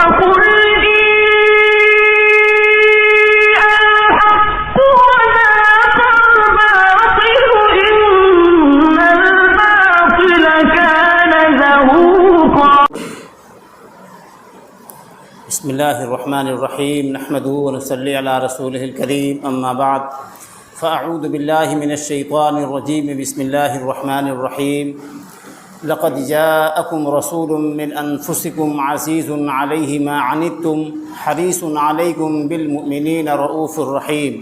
وقل الحق وذاق الباطل إن الباطل كان زهوقا. بسم اللہ الرحمن الرحیم نحمده ونصلی علی رسوله الکریم اما بعد فاعوذ باللہ من الشیطان الرجیم بسم اللہ الرحمن الرحیم لقد جاءکم رسول من انفسکم عزیز علیہ ما عنتم حریص علیکم بالمؤمنین رؤوف الرحیم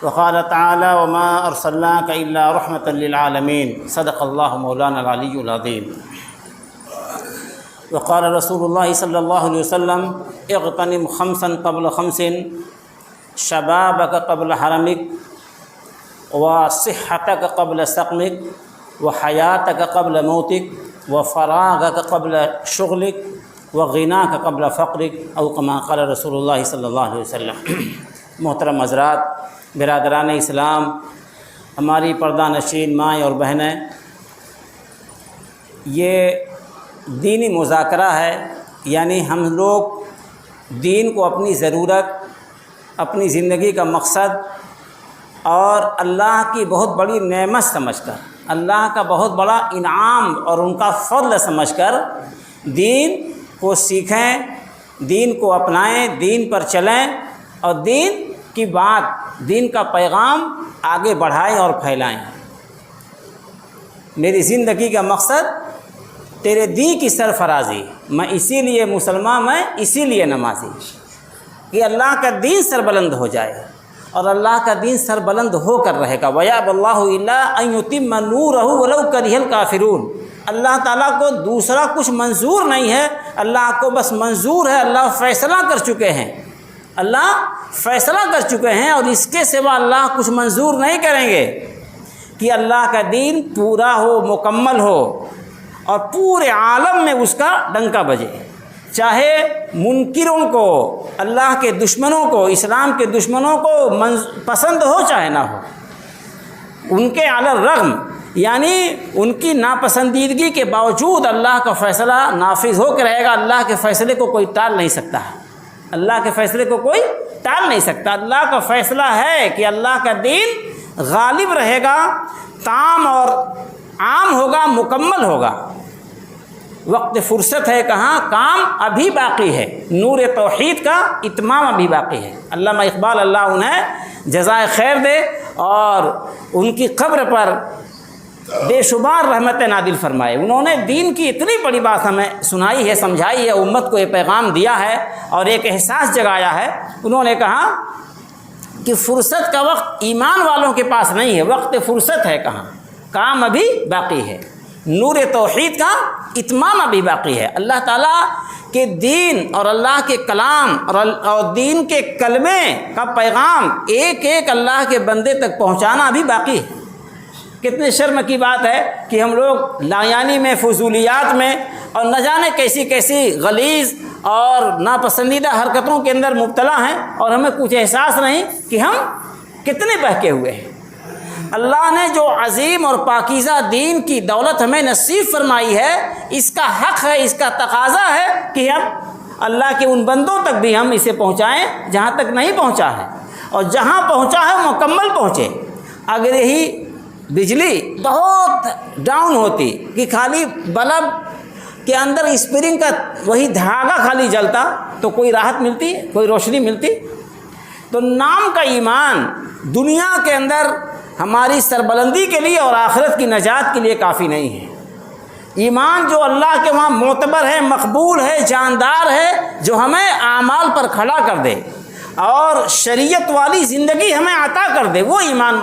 وقال تعالی وما ارسلناک الا رحمة للعالمین صدق اللہ مولانا العلی العظیم. وقال رسول اللہ صلی اللہ علیہ وسلم اغتنم خمسا قبل خمس شبابک قبل حرمک وصحتک قبل سقمک وحیاتک قبل موتک وفراغک قبل شغلک وغناک قبل فقرک او کما قال رسول اللہ صلی اللہ علیہ وسلم. محترم حضرات، برادران اسلام، ہماری پردہ نشین مائیں اور بہنیں، یہ دینی مذاکرہ ہے، یعنی ہم لوگ دین کو اپنی ضرورت، اپنی زندگی کا مقصد اور اللہ کی بہت بڑی نعمت سمجھ کر، اللہ کا بہت بڑا انعام اور ان کا فضل سمجھ کر دین کو سیکھیں، دین کو اپنائیں، دین پر چلیں اور دین کی بات، دین کا پیغام آگے بڑھائیں اور پھیلائیں. میری زندگی کا مقصد تیرے دین کی سرفرازی، میں اسی لیے مسلمان، میں اسی لیے نمازی، کہ اللہ کا دین سربلند ہو جائے اور اللہ کا دین سربلند ہو کر رہے گا. وَيَأْبَى اللَّهُ إِلَّا أَن يُتِمَّ نُورَهُ وَلَوْ كَرِهَ الْكَافِرُونَ. اللہ تعالیٰ کو دوسرا کچھ منظور نہیں ہے، اللہ کو بس منظور ہے، اللہ فیصلہ کر چکے ہیں، اللہ فیصلہ کر چکے ہیں اور اس کے سوا اللہ کچھ منظور نہیں کریں گے کہ اللہ کا دین پورا ہو، مکمل ہو اور پورے عالم میں اس کا ڈنکا بجے. چاہے منکروں کو، اللہ کے دشمنوں کو، اسلام کے دشمنوں کو پسند ہو چاہے نہ ہو، ان کے علی الرغم، یعنی ان کی ناپسندیدگی کے باوجود اللہ کا فیصلہ نافذ ہو کے رہے گا. اللہ کے فیصلے کو کوئی ٹال نہیں سکتا، اللہ کے فیصلے کو کوئی ٹال نہیں سکتا. اللہ کا فیصلہ ہے کہ اللہ کا دین غالب رہے گا، تام اور عام ہوگا، مکمل ہوگا. وقت فرصت ہے کہاں، کام ابھی باقی ہے، نور توحید کا اتمام ابھی باقی ہے. علامہ اقبال اللہ انہیں جزائے خیر دے اور ان کی قبر پر بے شمار رحمت نادل فرمائے. انہوں نے دین کی اتنی بڑی بات ہمیں سنائی ہے، سمجھائی ہے، امت کو یہ پیغام دیا ہے اور ایک احساس جگایا ہے. انہوں نے کہا کہ فرصت کا وقت ایمان والوں کے پاس نہیں ہے، وقت فرصت ہے کہاں، کام ابھی باقی ہے، نور توحید کا اتمام ابھی باقی ہے. اللہ تعالیٰ کے دین اور اللہ کے کلام اور دین کے کلمے کا پیغام ایک ایک اللہ کے بندے تک پہنچانا ابھی باقی ہے. کتنے شرم کی بات ہے کہ ہم لوگ لایانی میں، فضولیات میں اور نہ جانے کیسی کیسی غلیظ اور ناپسندیدہ حرکتوں کے اندر مبتلا ہیں اور ہمیں کچھ احساس نہیں کہ ہم کتنے بہکے ہوئے ہیں. اللہ نے جو عظیم اور پاکیزہ دین کی دولت ہمیں نصیب فرمائی ہے، اس کا حق ہے، اس کا تقاضا ہے کہ ہم اللہ کے ان بندوں تک بھی ہم اسے پہنچائیں جہاں تک نہیں پہنچا ہے، اور جہاں پہنچا ہے مکمل پہنچے. اگر یہی بجلی بہت ڈاؤن ہوتی کہ خالی بلب کے اندر اسپرنگ کا وہی دھاگا خالی جلتا تو کوئی راحت ملتی، کوئی روشنی ملتی؟ تو نام کا ایمان دنیا کے اندر ہماری سربلندی کے لیے اور آخرت کی نجات کے لیے کافی نہیں ہے. ایمان جو اللہ کے وہاں معتبر ہے، مقبول ہے، جاندار ہے، جو ہمیں اعمال پر کھڑا کر دے اور شریعت والی زندگی ہمیں عطا کر دے، وہ ایمان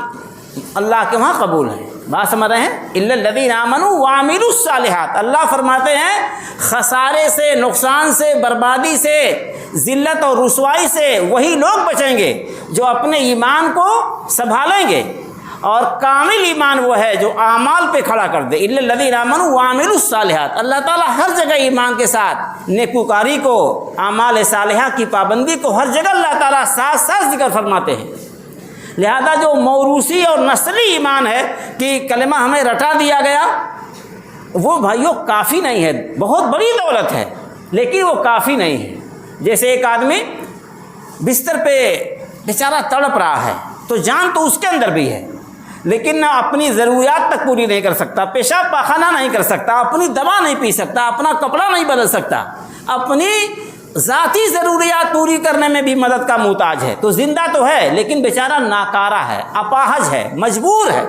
اللہ کے وہاں قبول ہے. بات سمجھ رہے ہیں؟ الا الذین آمنوا وعملوا الصالحات. اللہ فرماتے ہیں خسارے سے، نقصان سے، بربادی سے، ذلت اور رسوائی سے وہی لوگ بچیں گے جو اپنے ایمان کو سنبھالیں گے، اور کامل ایمان وہ ہے جو اعمال پہ کھڑا کر دے. الا الذین آمنوا وعملوا الصالحات. اللہ تعالیٰ ہر جگہ ایمان کے ساتھ نیکوکاری کو، اعمال صالحہ کی پابندی کو ہر جگہ اللہ تعالیٰ ساتھ ساتھ ذکر فرماتے ہیں. لہذا جو موروثی اور نسلی ایمان ہے کہ کلمہ ہمیں رٹا دیا گیا، وہ بھائیوں کافی نہیں ہے. بہت بڑی دولت ہے لیکن وہ کافی نہیں ہے. جیسے ایک آدمی بستر پہ بیچارہ تڑپ رہا ہے تو جان تو اس کے اندر بھی ہے، لیکن نہ اپنی ضروریات تک پوری نہیں کر سکتا، پیشاب پاخانہ نہیں کر سکتا، اپنی دوا نہیں پی سکتا، اپنا کپڑا نہیں بدل سکتا، اپنی ذاتی ضروریات پوری کرنے میں بھی مدد کا محتاج ہے، تو زندہ تو ہے لیکن بیچارہ ناکارہ ہے، اپاہج ہے، مجبور ہے۔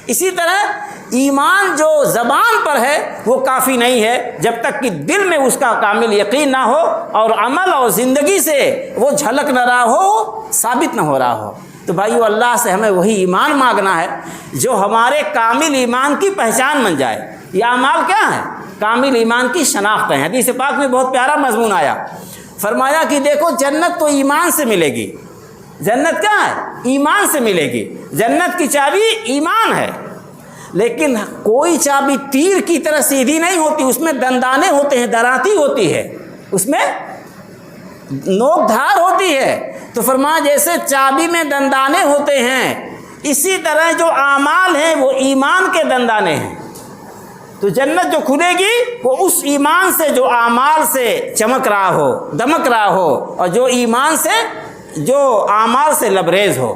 اسی طرح ایمان جو زبان پر ہے وہ کافی نہیں ہے جب تک کہ دل میں اس کا کامل یقین نہ ہو اور عمل اور زندگی سے وہ جھلک نہ رہا ہو، ثابت نہ ہو رہا ہو۔ تو بھائیو، اللہ سے ہمیں وہی ایمان مانگنا ہے جو ہمارے کامل ایمان کی پہچان بن جائے۔ یہ اعمال کیا ہے؟ کامل ایمان کی شناخت ہے۔ حدیث پاک میں بہت پیارا مضمون آیا، فرمایا کہ دیکھو جنت تو ایمان سے ملے گی۔ جنت کیا ہے؟ ایمان سے ملے گی۔ جنت کی چابی ایمان ہے، لیکن کوئی چابی تیر کی طرح سیدھی نہیں ہوتی، اس میں دندانے ہوتے ہیں، دراتی ہوتی ہے، اس میں نوک دھار ہوتی ہے۔ تو فرمایا جیسے چابی میں دندانے ہوتے ہیں، اسی طرح جو اعمال ہیں وہ ایمان کے دندانے ہیں۔ تو جنت جو کھلے گی وہ اس ایمان سے جو اعمال سے چمک رہا ہو، دمک رہا ہو، اور جو ایمان سے، جو اعمال سے لبریز ہو۔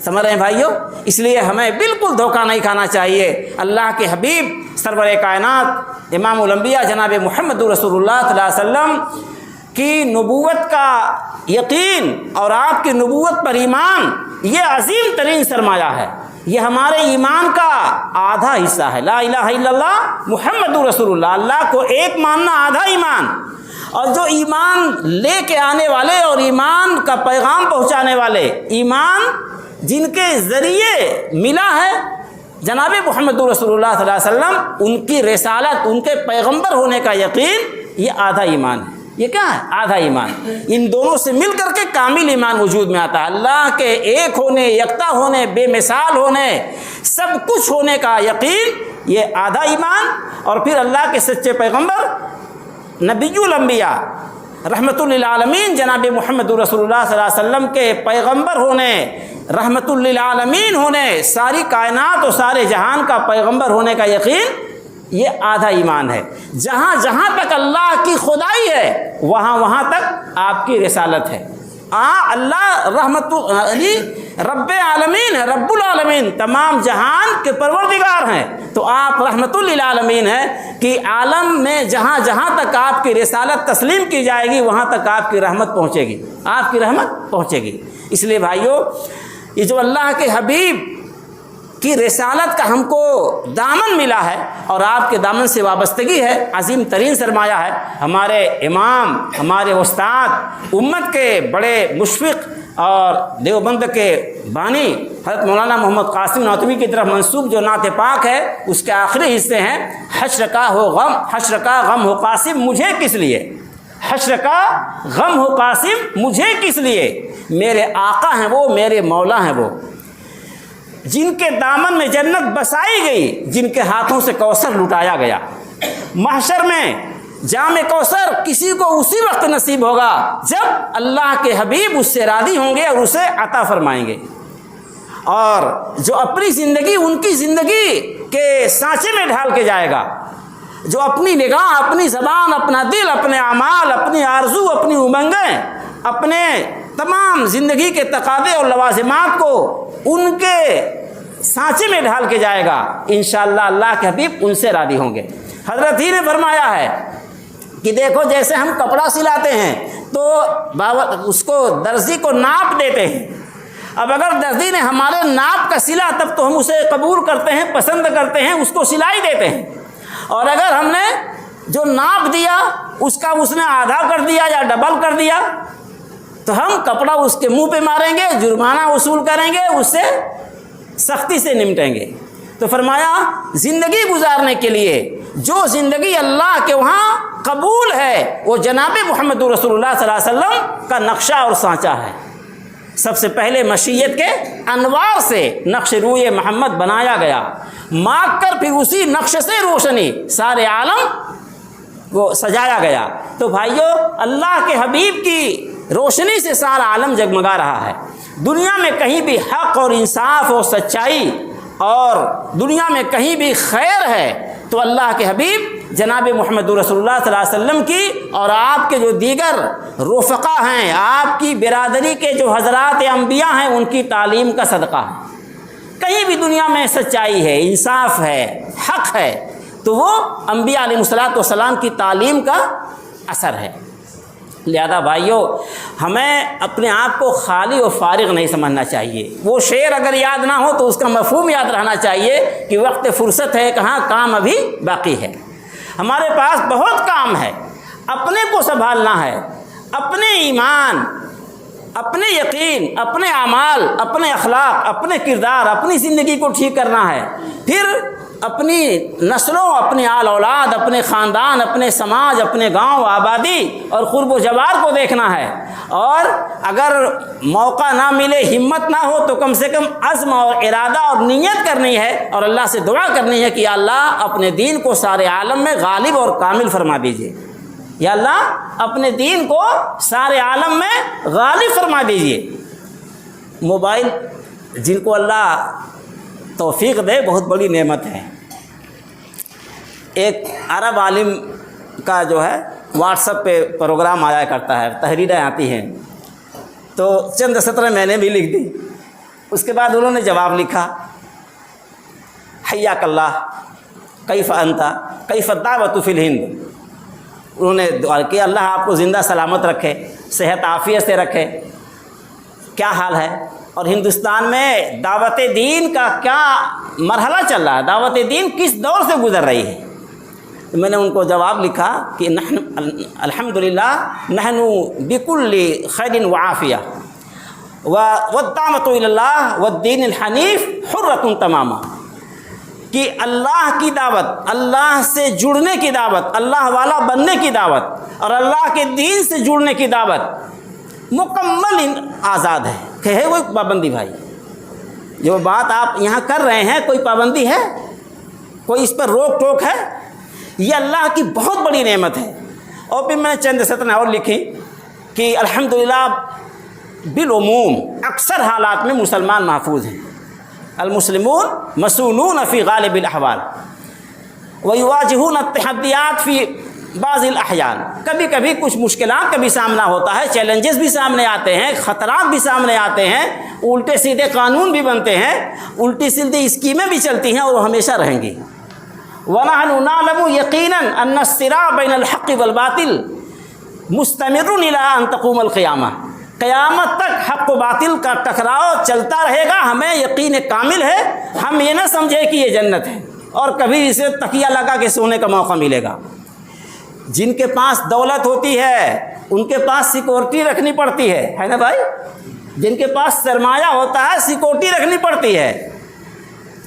سمجھ رہے ہیں بھائیو؟ اس لیے ہمیں بالکل دھوکہ نہیں کھانا چاہیے۔ اللہ کے حبیب سرور کائنات امام الانبیاء جناب محمد رسول اللہ صلی اللہ علیہ وسلم کی نبوت کا یقین اور آپ کی نبوت پر ایمان، یہ عظیم ترین سرمایہ ہے، یہ ہمارے ایمان کا آدھا حصہ ہے۔ لا الہ الا اللہ محمد رسول اللہ، اللہ کو ایک ماننا آدھا ایمان، اور جو ایمان لے کے آنے والے اور ایمان کا پیغام پہنچانے والے، ایمان جن کے ذریعے ملا ہے جناب محمد رسول اللہ صلی اللہ علیہ وسلم، ان کی رسالت، ان کے پیغمبر ہونے کا یقین، یہ آدھا ایمان ہے۔ یہ کیا ہے؟ آدھا ایمان۔ ان دونوں سے مل کر کے کامل ایمان وجود میں آتا ہے۔ اللہ کے ایک ہونے، یکتا ہونے، بے مثال ہونے، سب کچھ ہونے کا یقین، یہ آدھا ایمان۔ اور پھر اللہ کے سچے پیغمبر نبی الانبیاء رحمت للعالمین جناب محمد رسول اللہ صلی اللہ علیہ وسلم کے پیغمبر ہونے، رحمت للعالمین ہونے، ساری کائنات اور سارے جہان کا پیغمبر ہونے کا یقین، یہ آدھا ایمان ہے۔ جہاں جہاں تک اللہ کی خدائی ہے وہاں وہاں تک آپ کی رسالت ہے۔ اللہ رحمت علی رب عالمین ہے، رب العالمین، تمام جہان کے پروردگار ہیں، تو آپ رحمت للعالمین ہیں کہ عالم میں جہاں جہاں تک آپ کی رسالت تسلیم کی جائے گی وہاں تک آپ کی رحمت پہنچے گی، آپ کی رحمت پہنچے گی۔ اس لیے بھائیو، یہ جو اللہ کے حبیب کی رسالت کا ہم کو دامن ملا ہے اور آپ کے دامن سے وابستگی ہے، عظیم ترین سرمایہ ہے۔ ہمارے امام، ہمارے استاد، امت کے بڑے مشفق اور دیوبند کے بانی حضرت مولانا محمد قاسم نانوتوی کی طرف منسوب جو نعت پاک ہے، اس کے آخری حصے ہیں، حشر کا غم ہو قاسم مجھے کس لیے، حشر کا غم ہو قاسم مجھے کس لیے، میرے آقا ہیں وہ، میرے مولا ہیں وہ، جن کے دامن میں جنت بسائی گئی، جن کے ہاتھوں سے کوثر لٹایا گیا۔ محشر میں جام کوثر کسی کو اسی وقت نصیب ہوگا جب اللہ کے حبیب اس سے راضی ہوں گے اور اسے عطا فرمائیں گے۔ اور جو اپنی زندگی ان کی زندگی کے سانچے میں ڈھال کے جائے گا، جو اپنی نگاہ، اپنی زبان، اپنا دل، اپنے اعمال، اپنی آرزو، اپنی امنگیں، اپنے تمام زندگی کے تقاضے اور لوازمات کو ان کے سانچے میں ڈھال کے جائے گا، انشاءاللہ اللہ کے حبیب ان سے راضی ہوں گے۔ حضرت ہی نے فرمایا ہے کہ دیکھو جیسے ہم کپڑا سلاتے ہیں تو اس کو درزی کو ناپ دیتے ہیں، اب اگر درزی نے ہمارے ناپ کا سلا تب تو ہم اسے قبول کرتے ہیں، پسند کرتے ہیں، اس کو سلائی دیتے ہیں، اور اگر ہم نے جو ناپ دیا اس نے آدھا کر دیا یا ڈبل کر دیا تو ہم کپڑا اس کے منہ پہ ماریں گے، جرمانہ وصول کریں گے، اس سے سختی سے نمٹیں گے۔ تو فرمایا زندگی گزارنے کے لیے جو زندگی اللہ کے وہاں قبول ہے وہ جناب محمد رسول اللہ صلی اللہ علیہ وسلم کا نقشہ اور سانچہ ہے۔ سب سے پہلے مشیت کے انوار سے نقش روئے محمد بنایا گیا، مانگ کر پھر اسی نقش سے روشنی سارے عالم کو سجایا گیا۔ تو بھائیو، اللہ کے حبیب کی روشنی سے سارا عالم جگمگا رہا ہے۔ دنیا میں کہیں بھی حق اور انصاف اور سچائی اور دنیا میں کہیں بھی خیر ہے تو اللہ کے حبیب جناب محمد رسول اللہ صلی اللہ علیہ وسلم کی اور آپ کے جو دیگر رفقا ہیں، آپ کی برادری کے جو حضرات انبیاء ہیں، ان کی تعلیم کا صدقہ ہے۔ کہیں بھی دنیا میں سچائی ہے، انصاف ہے، حق ہے، تو وہ انبیاء علیہ الصلوۃ والسلام کی تعلیم کا اثر ہے۔ لہذا بھائیوں، ہمیں اپنے آپ کو خالی و فارغ نہیں سمجھنا چاہیے۔ وہ شعر اگر یاد نہ ہو تو اس کا مفہوم یاد رہنا چاہیے کہ وقت فرصت ہے، کہاں کام ابھی باقی ہے۔ ہمارے پاس بہت کام ہے، اپنے کو سنبھالنا ہے، اپنے ایمان، اپنے یقین، اپنے اعمال، اپنے اخلاق، اپنے کردار، اپنی زندگی کو ٹھیک کرنا ہے، پھر اپنی نسلوں، اپنے آل اولاد، اپنے خاندان، اپنے سماج، اپنے گاؤں آبادی اور قرب و جوار کو دیکھنا ہے۔ اور اگر موقع نہ ملے، ہمت نہ ہو، تو کم سے کم عزم اور ارادہ اور نیت کرنی ہے اور اللہ سے دعا کرنی ہے کہ یا اللہ اپنے دین کو سارے عالم میں غالب اور کامل فرما دیجیے، یا اللہ اپنے دین کو سارے عالم میں غالب فرما دیجیے۔ موبائل جن کو اللہ توفیق دے بہت بڑی نعمت ہے۔ ایک عرب عالم کا جو ہے واٹس ایپ پہ پروگرام آیا کرتا ہے، تحریریں آتی ہیں، تو چند سطریں میں نے بھی لکھ دی۔ اس کے بعد انہوں نے جواب لکھا، حیاک اللہ کیف انت کیف الدعوۃ فی الہند۔ انہوں نے دعا کہ اللہ آپ کو زندہ سلامت رکھے، صحت عافیت سے رکھے، کیا حال ہے، اور ہندوستان میں دعوت دین کا کیا مرحلہ چل رہا ہے، دعوت دین کس دور سے گزر رہی ہے۔ تو میں نے ان کو جواب لکھا کہ نحن الحمدللہ نحن بکل خیر وعافیہ والدعوۃ الی اللہ والدین الحنیف حرۃ تماما، کہ اللہ کی دعوت، اللہ سے جڑنے کی دعوت، اللہ والا بننے کی دعوت اور اللہ کے دین سے جڑنے کی دعوت مکمل آزاد ہے۔ کہ ہے کوئی پابندی؟ بھائی جو بات آپ یہاں کر رہے ہیں کوئی پابندی ہے؟ کوئی اس پر روک ٹوک ہے؟ یہ اللہ کی بہت بڑی نعمت ہے۔ اور پھر میں نے چند سطریں اور لکھی کہ الحمدللہ بالعموم اکثر حالات میں مسلمان محفوظ ہیں، المسلمون مسؤولون فی غالب الاحوال ویواجہون التحدیات فی بعض الاحیان۔ کبھی کبھی کچھ مشکلات کا بھی سامنا ہوتا ہے، چیلنجز بھی سامنے آتے ہیں، خطرات بھی سامنے آتے ہیں، الٹے سیدھے قانون بھی بنتے ہیں، الٹی سیدھی اسکیمیں بھی چلتی ہیں اور وہ ہمیشہ رہیں گی۔ وَنَحْنُ نَعْلَمُ يَقِينًا أَنَّ الصِّرَاعَ بَيْنَ الْحَقِّ وَالْبَاطِلِ مُسْتَمِرٌّ إِلَىٰ أَن تَقُومَ الْقِيَامَةُ۔ قیامت تک حق و باطل کا ٹکراؤ چلتا رہے گا، ہمیں یقین کامل ہے۔ ہم یہ نہ سمجھے کہ یہ جنت ہے اور کبھی اسے تکیہ لگا کے سونے کا موقع ملے گا۔ جن کے پاس دولت ہوتی ہے ان کے پاس سیکورٹی رکھنی پڑتی ہے نا بھائی؟ جن کے پاس سرمایہ ہوتا ہے سیکورٹی رکھنی پڑتی ہے۔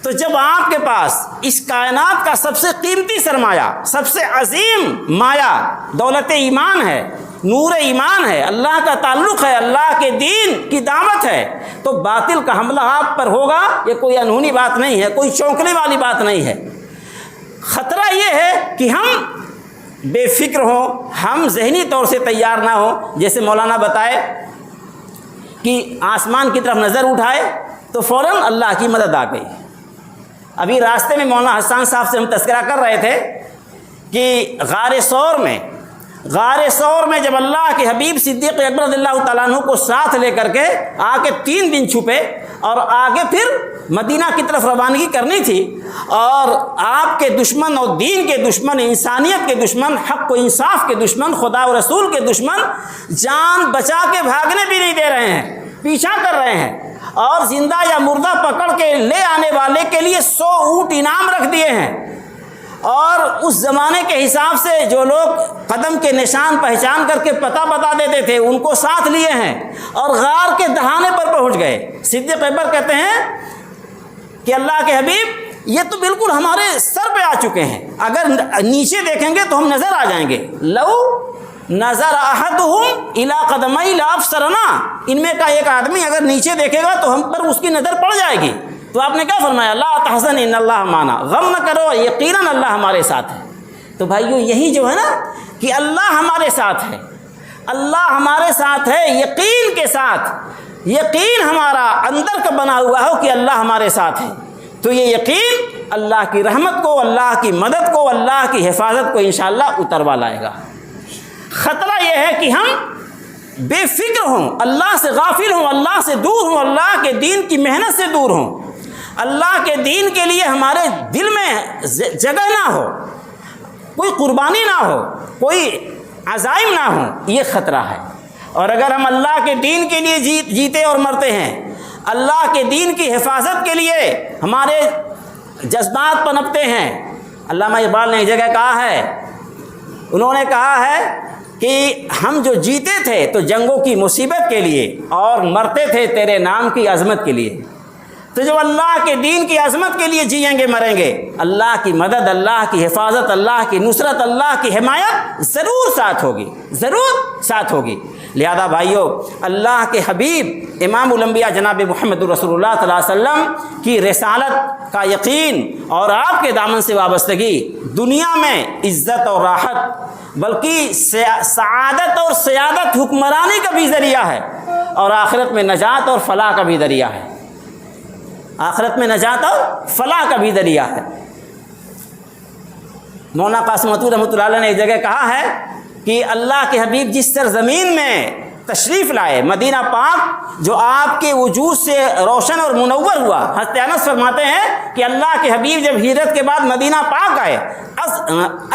تو جب آپ کے پاس اس کائنات کا سب سے قیمتی سرمایہ، سب سے عظیم مایہ دولت ایمان ہے، نور ایمان ہے، اللہ کا تعلق ہے، اللہ کے دین کی دعوت ہے، تو باطل کا حملہ آپ پر ہوگا، یہ کوئی انہونی بات نہیں ہے، کوئی چونکنے والی بات نہیں ہے۔ خطرہ یہ ہے کہ ہم بے فکر ہوں، ہم ذہنی طور سے تیار نہ ہوں۔ جیسے مولانا بتائے کہ آسمان کی طرف نظر اٹھائے تو فوراً اللہ کی مدد آ گئی۔ ابھی راستے میں مولانا حسان صاحب سے ہم تذکرہ کر رہے تھے کہ غار ثور میں جب اللہ کے حبیب صدیق اکبر رضی اللہ تعالیٰ عنہ کو ساتھ لے کر کے آ کے 3 دن چھپے اور آگے پھر مدینہ کی طرف روانگی کرنی تھی، اور آپ کے دشمن اور دین کے دشمن، انسانیت کے دشمن، حق و انصاف کے دشمن، خدا و رسول کے دشمن جان بچا کے بھاگنے بھی نہیں دے رہے ہیں، پیچھا کر رہے ہیں، اور زندہ یا مردہ پکڑ کے لے آنے والے کے لیے 100 اونٹ انعام رکھ دیے ہیں۔ اور اس زمانے کے حساب سے جو لوگ قدم کے نشان پہچان کر کے پتہ بتا دیتے تھے ان کو ساتھ لیے ہیں اور غار کے دہانے پر پہنچ گئے۔ صدیق اکبر کہتے ہیں کہ اللہ کے حبیب یہ تو بالکل ہمارے سر پہ آ چکے ہیں، اگر نیچے دیکھیں گے تو ہم نظر آ جائیں گے۔ لو نظر احدہم الی قدمی لافسرنا، ان میں کا ایک آدمی اگر نیچے دیکھے گا تو ہم پر اس کی نظر پڑ جائے گی۔ تو آپ نے کیا فرمایا؟ لا تحزن ان اللہ معنا، غم نہ کرو، یقیناً اللہ ہمارے ساتھ ہے۔ تو بھائیو یہی جو ہے نا کہ اللہ ہمارے ساتھ ہے، اللہ ہمارے ساتھ ہے، یقین کے ساتھ، یقین ہمارا اندر کا بنا ہوا ہو کہ اللہ ہمارے ساتھ ہے، تو یہ یقین اللہ کی رحمت کو، اللہ کی مدد کو، اللہ کی حفاظت کو انشاءاللہ اتروا لائے گا۔ خطرہ یہ ہے کہ ہم بے فکر ہوں، اللہ سے غافل ہوں، اللہ سے دور ہوں، اللہ کے دین کی محنت سے دور ہوں، اللہ کے دین کے لیے ہمارے دل میں جگہ نہ ہو، کوئی قربانی نہ ہو، کوئی عزائم نہ ہوں، یہ خطرہ ہے۔ اور اگر ہم اللہ کے دین کے لیے جیتے اور مرتے ہیں، اللہ کے دین کی حفاظت کے لیے ہمارے جذبات پنپتے ہیں۔ علامہ اقبال نے ایک جگہ کہا ہے، انہوں نے کہا ہے کہ ہم جو جیتے تھے تو جنگوں کی مصیبت کے لیے اور مرتے تھے تیرے نام کی عظمت کے لیے۔ تو جو اللہ کے دین کی عظمت کے لیے جئیں گے مریں گے، اللہ کی مدد، اللہ کی حفاظت، اللہ کی نصرت، اللہ کی حمایت ضرور ساتھ ہوگی، ضرور ساتھ ہوگی۔ لہذا بھائیو، اللہ کے حبیب امام الانبیاء جناب محمد رسول اللہ صلی اللہ علیہ وسلم کی رسالت کا یقین اور آپ کے دامن سے وابستگی دنیا میں عزت اور راحت بلکہ سعادت اور سیادت، حکمرانی کا بھی ذریعہ ہے، اور آخرت میں نجات اور فلاح کا بھی ذریعہ ہے، آخرت میں نجات اور فلاح کا بھی ذریعہ ہے۔ مولانا قاسم مطلوب رحمۃ اللہ علیہ نے ایک جگہ کہا ہے کہ اللہ کے حبیب جس سرزمین میں تشریف لائے، مدینہ پاک جو آپ کے وجود سے روشن اور منور ہوا، حضرت انس فرماتے ہیں کہ اللہ کے حبیب جب ہجرت کے بعد مدینہ پاک آئے،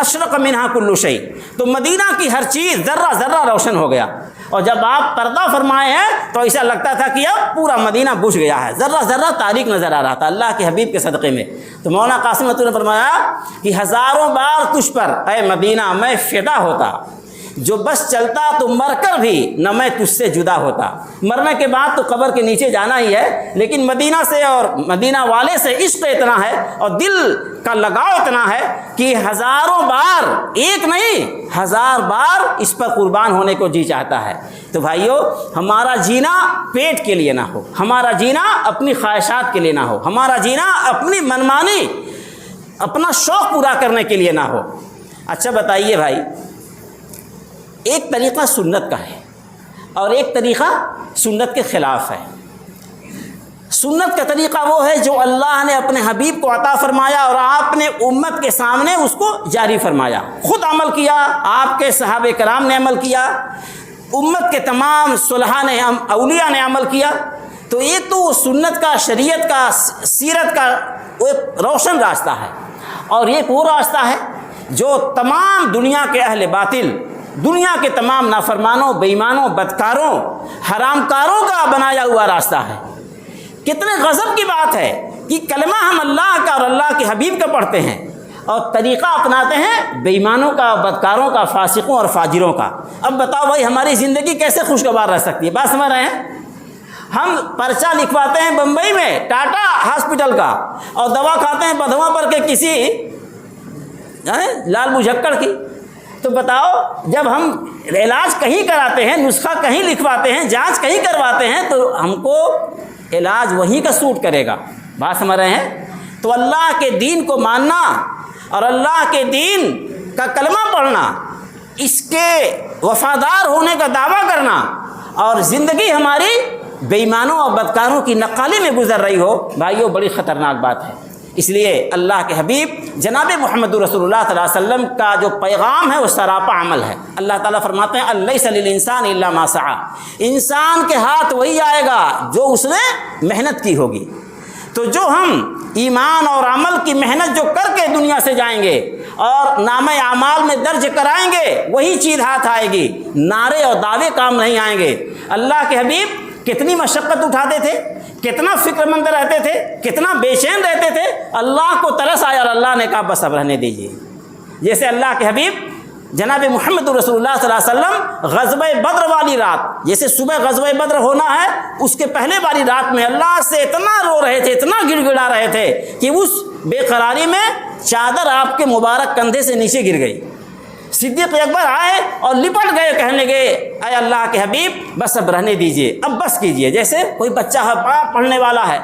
اشرق منہا کل شیء، تو مدینہ کی ہر چیز ذرہ ذرہ روشن ہو گیا، اور جب آپ پردہ فرمائے ہیں تو ایسا لگتا تھا کہ اب پورا مدینہ بجھ گیا ہے، ذرہ ذرہ تاریک نظر آ رہا تھا اللہ کے حبیب کے صدقے میں۔ تو مولانا قاسم نے فرمایا کہ ہزاروں بار تجھ پر اے مدینہ میں فدا ہوتا، جو بس چلتا تو مر کر بھی نہ میں تجھ سے جدا ہوتا۔ مرنے کے بعد تو قبر کے نیچے جانا ہی ہے، لیکن مدینہ سے اور مدینہ والے سے عشق اتنا ہے اور دل کا لگاؤ اتنا ہے کہ ہزاروں بار، ایک نہیں ہزار بار اس پر قربان ہونے کو جی چاہتا ہے۔ تو بھائیو، ہمارا جینا پیٹ کے لیے نہ ہو، ہمارا جینا اپنی خواہشات کے لیے نہ ہو، ہمارا جینا اپنی منمانی، اپنا شوق پورا کرنے کے لیے نہ ہو۔ اچھا بتائیے بھائی، ایک طریقہ سنت کا ہے اور ایک طریقہ سنت کے خلاف ہے۔ سنت کا طریقہ وہ ہے جو اللہ نے اپنے حبیب کو عطا فرمایا اور آپ نے امت کے سامنے اس کو جاری فرمایا، خود عمل کیا، آپ کے صحابہ کرام نے عمل کیا، امت کے تمام صلحاء نے، اولیاء نے عمل کیا۔ تو ایک تو سنت کا، شریعت کا، سیرت کا ایک روشن راستہ ہے، اور ایک وہ راستہ ہے جو تمام دنیا کے اہل باطل، دنیا کے تمام نافرمانوں، بے ایمانوں، بدکاروں، حرام کاروں کا بنایا ہوا راستہ ہے۔ کتنے غضب کی بات ہے کہ کلمہ ہم اللہ کا اور اللہ کے حبیب کا پڑھتے ہیں اور طریقہ اپناتے ہیں بے ایمانوں کا، بدکاروں کا، فاسقوں اور فاجروں کا۔ اب بتاؤ بھائی، ہماری زندگی کیسے خوشگوار رہ سکتی ہے؟ بات سمجھ رہے ہیں؟ ہم پرچہ لکھواتے ہیں بمبئی میں ٹاٹا ہاسپٹل کا، اور دوا کھاتے ہیں بدھواں پر کے کسی لال بجھکڑ کی۔ تو بتاؤ، جب ہم علاج کہیں کراتے ہیں، نسخہ کہیں لکھواتے ہیں، جانچ کہیں کرواتے ہیں، تو ہم کو علاج وہیں کا سوٹ کرے گا۔ بات سمجھ رہے ہیں؟ تو اللہ کے دین کو ماننا اور اللہ کے دین کا کلمہ پڑھنا، اس کے وفادار ہونے کا دعویٰ کرنا، اور زندگی ہماری بے ایمانوں اور بدکاروں کی نقالی میں گزر رہی ہو، بھائیو بڑی خطرناک بات ہے۔ اس لیے اللہ کے حبیب جناب محمد رسول اللہ صلی اللہ علیہ وسلم کا جو پیغام ہے وہ سراپا عمل ہے۔ اللہ تعالیٰ فرماتے ہیں الیس للانسان الا ما سعی، انسان کے ہاتھ وہی آئے گا جو اس نے محنت کی ہوگی۔ تو جو ہم ایمان اور عمل کی محنت جو کر کے دنیا سے جائیں گے اور نامہ اعمال میں درج کرائیں گے، وہی چیز ہاتھ آئے گی، نعرے اور دعوے کام نہیں آئیں گے۔ اللہ کے حبیب کتنی مشقت اٹھاتے تھے، کتنا فکر مند رہتے تھے، کتنا بے چین رہتے تھے، اللہ کو ترس آیا اور اللہ نے کہا بس اب رہنے دیجیے۔ جیسے اللہ کے حبیب جناب محمد رسول اللہ صلی اللہ علیہ وسلم غزوہ بدر والی رات، جیسے صبح غزوہ بدر ہونا ہے، اس کے پہلے والی رات میں اللہ سے اتنا رو رہے تھے، اتنا گڑ گڑا رہے تھے کہ اس بے قراری میں چادر آپ کے مبارک کندھے سے نیچے گر گئی۔ صدیق اکبر آئے اور لپٹ گئے، کہنے گئے اے اللہ کے حبیب بس اب رہنے دیجئے، اب بس کیجئے۔ جیسے کوئی بچہ ہے، بڑا پڑھنے والا ہے،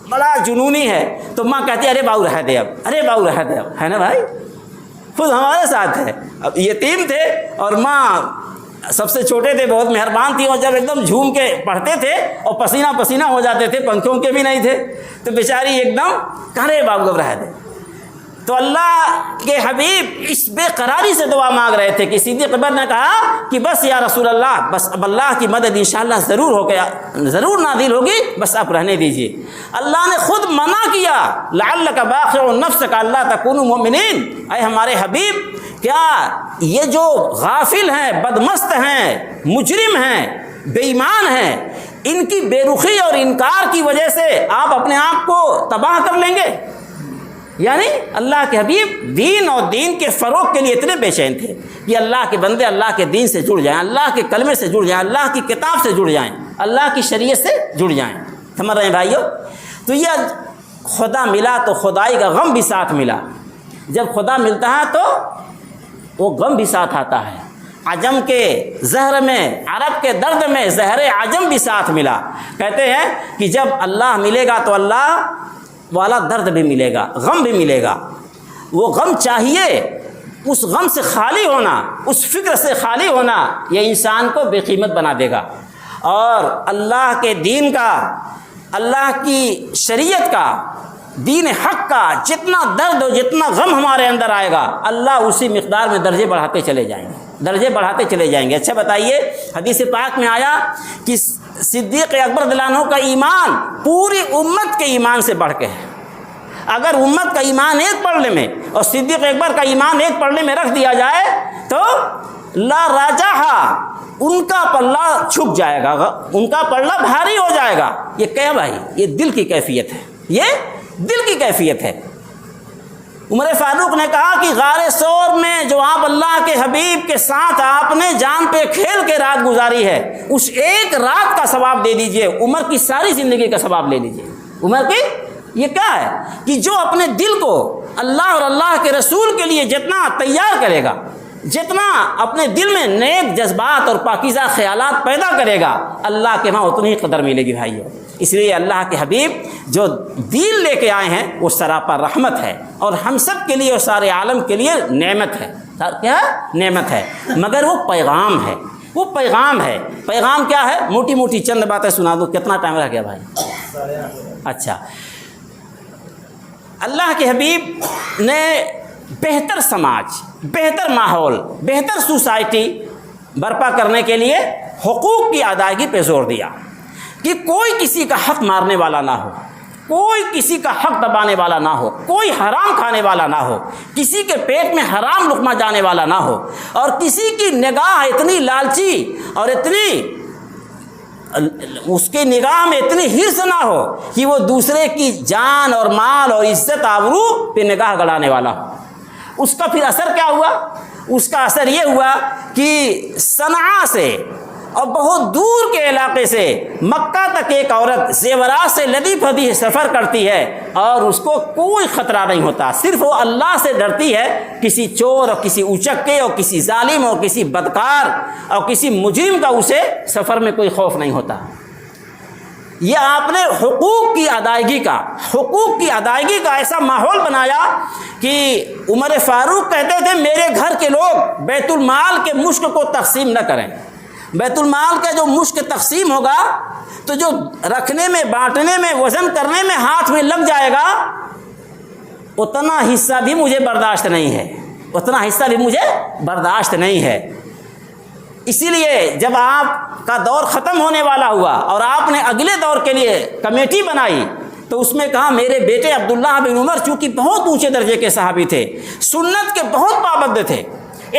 بڑا جنونی ہے، تو ماں کہتی ہے ارے باؤ رہ دے اب، ارے باؤ رہ دے اب، ہے نا بھائی؟ خود ہمارے ساتھ ہے، اب یتیم تھے اور ماں سب سے چھوٹے تھے، بہت مہربان تھی، اور جب ایک دم جھوم کے پڑھتے تھے اور پسینہ پسینہ ہو جاتے تھے، پنکھوں کے بھی نہیں تھے، تو بیچاری ایک دم ارے باؤ اب رہ دے، تو اللہ کے حبیب اس بے قراری سے دعا مانگ رہے تھے کہ صدیق اکبر نے کہا کہ بس یا رسول اللہ، بس اب اللہ کی مدد انشاءاللہ ضرور نازل ہوگی، بس آپ رہنے دیجیے۔ اللہ نے خود منع کیا، لعلک باخع نفسک الا تکونوا مؤمنین، اے ہمارے حبیب کیا یہ جو غافل ہیں، بدمست ہیں، مجرم ہیں، بے ایمان ہیں، ان کی بے رخی اور انکار کی وجہ سے آپ اپنے آپ کو تباہ کر لیں گے؟ یعنی اللہ کے حبیب دین اور دین کے فروغ کے لیے اتنے بے چین تھے کہ اللہ کے بندے اللہ کے دین سے جڑ جائیں، اللہ کے کلمے سے جڑ جائیں، اللہ کی کتاب سے جڑ جائیں، اللہ کی شریعت سے جڑ جائیں۔ سمجھ رہے ہیں بھائیو؟ تو یہ خدا ملا تو خدائی کا غم بھی ساتھ ملا۔ جب خدا ملتا ہے تو وہ غم بھی ساتھ آتا ہے۔ عجم کے زہر میں، عرب کے درد میں زہر عجم بھی ساتھ ملا۔ کہتے ہیں کہ جب اللہ ملے گا تو اللہ والا درد بھی ملے گا، غم بھی ملے گا۔ وہ غم چاہیے، اس غم سے خالی ہونا، اس فکر سے خالی ہونا، یہ انسان کو بے قیمت بنا دے گا۔ اور اللہ کے دین کا، اللہ کی شریعت کا، دین حق کا جتنا درد اور جتنا غم ہمارے اندر آئے گا، اللہ اسی مقدار میں درجے بڑھاتے چلے جائیں گے، درجے بڑھاتے چلے جائیں گے۔ اچھا بتائیے، حدیث پاک میں آیا کہ صدیق اکبر رضی اللہ عنہ کا ایمان پوری امت کے ایمان سے بڑھ کے ہے۔ اگر امت کا ایمان ایک پلڑے میں اور صدیق اکبر کا ایمان ایک پلڑے میں رکھ دیا جائے تو لا راجحہ، ان کا پلہ چھک جائے گا، ان کا پلہ بھاری ہو جائے گا۔ یہ کیا بھائی؟ یہ دل کی کیفیت ہے، یہ دل کی کیفیت ہے۔ عمر فاروق نے کہا کہ غار ثور میں جو آپ اللہ کے حبیب کے ساتھ آپ نے جان پہ کھیل کے رات گزاری ہے، اس ایک رات کا ثواب دے دیجئے، عمر کی ساری زندگی کا ثواب لے لیجئے۔ عمر کی یہ کیا ہے کہ جو اپنے دل کو اللہ اور اللہ کے رسول کے لیے جتنا تیار کرے گا، جتنا اپنے دل میں نیک جذبات اور پاکیزہ خیالات پیدا کرے گا، اللہ کے وہاں اتنی قدر ملے گی بھائیو۔ اس لیے اللہ کے حبیب جو دین لے کے آئے ہیں وہ سراپا رحمت ہے، اور ہم سب کے لیے اور سارے عالم کے لیے نعمت ہے۔ کیا ہے؟ نعمت ہے، مگر وہ پیغام ہے، وہ پیغام ہے۔ پیغام کیا ہے؟ موٹی موٹی چند باتیں سنا دوں۔ کتنا ٹائم رہ گیا بھائی؟ اچھا، اللہ کے حبیب نے بہتر سماج، بہتر ماحول، بہتر سوسائٹی برپا کرنے کے لیے حقوق کی ادائیگی پہ زور دیا کہ کوئی کسی کا حق مارنے والا نہ ہو، کوئی کسی کا حق دبانے والا نہ ہو، کوئی حرام کھانے والا نہ ہو، کسی کے پیٹ میں حرام لقمہ جانے والا نہ ہو، اور کسی کی نگاہ اتنی لالچی اور اتنی اس کی نگاہ میں اتنی حرص نہ ہو کہ وہ دوسرے کی جان اور مال اور عزت آبرو پہ نگاہ گڑانے والا ہو۔ اس کا پھر اثر کیا ہوا؟ اس کا اثر یہ ہوا کہ صنعاء سے اور بہت دور کے علاقے سے مکہ تک ایک عورت زیورات سے لدی پھدی سفر کرتی ہے اور اس کو کوئی خطرہ نہیں ہوتا، صرف وہ اللہ سے ڈرتی ہے، کسی چور اور کسی اچکے اور کسی ظالم اور کسی بدکار اور کسی مجرم کا اسے سفر میں کوئی خوف نہیں ہوتا۔ یہ آپ نے حقوق کی ادائیگی کا ایسا ماحول بنایا کہ عمر فاروق کہتے تھے میرے گھر کے لوگ بیت المال کے مشک کو تقسیم نہ کریں۔ بیت المال کا جو مشک تقسیم ہوگا تو جو رکھنے میں، بانٹنے میں، وزن کرنے میں ہاتھ میں لگ جائے گا، اتنا حصہ بھی مجھے برداشت نہیں ہے، اتنا حصہ بھی مجھے برداشت نہیں ہے۔ اسی لیے جب آپ کا دور ختم ہونے والا ہوا اور آپ نے اگلے دور کے لیے کمیٹی بنائی تو اس میں کہا میرے بیٹے عبداللہ بن عمر چونکہ بہت اونچے درجے کے صحابی تھے، سنت کے بہت پابند تھے،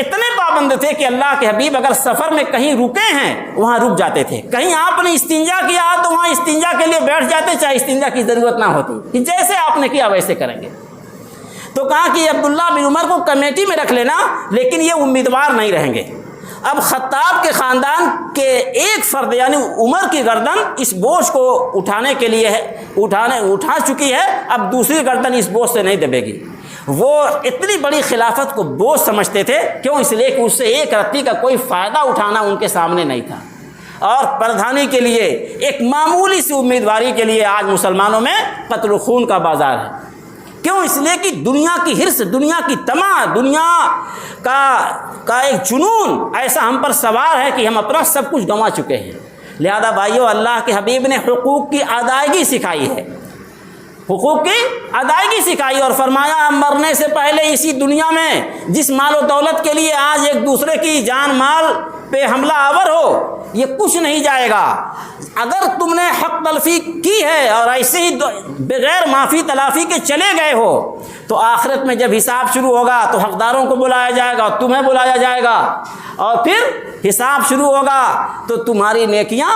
اتنے پابند تھے کہ اللہ کے حبیب اگر سفر میں کہیں رکے ہیں وہاں رک جاتے تھے، کہیں آپ نے استنجا کیا تو وہاں استنجا کے لیے بیٹھ جاتے کہ استنجا کی ضرورت نہ ہوتی کہ جیسے آپ نے کیا ویسے کریں گے. تو کہا کہ عبداللہ بن عمر کو کمیٹی میں رکھ لینا لیکن یہ امیدوار نہیں رہیں گے. اب خطاب کے خاندان کے ایک فرد یعنی عمر کی گردن اس بوجھ کو اٹھانے کے لیے اٹھا چکی ہے, اب دوسری گردن اس بوجھ سے نہیں دبے گی. وہ اتنی بڑی خلافت کو بوجھ سمجھتے تھے, کیوں؟ اس لیے کہ اس سے ایک رتی کا کوئی فائدہ اٹھانا ان کے سامنے نہیں تھا. اور پردھانی کے لیے ایک معمولی سی امیدواری کے لیے آج مسلمانوں میں قتل و خون کا بازار ہے. کیوں؟ اس لیے کہ دنیا کی حرص, دنیا کی طمع, دنیا کا ایک جنون ایسا ہم پر سوار ہے کہ ہم اپنا سب کچھ گنوا چکے ہیں. لہذا بھائیو, اللہ کے حبیب نے حقوق کی ادائیگی سکھائی ہے. حقوق کی ادائیگی سکھائی اور فرمایا مرنے سے پہلے اسی دنیا میں جس مال و دولت کے لیے آج ایک دوسرے کی جان مال پہ حملہ آور ہو یہ کچھ نہیں جائے گا. اگر تم نے حق تلفی کی ہے اور ایسے ہی بغیر معافی تلافی کے چلے گئے ہو تو آخرت میں جب حساب شروع ہوگا تو حقداروں کو بلایا جائے گا اور تمہیں بلایا جائے گا اور پھر حساب شروع ہوگا تو تمہاری نیکیاں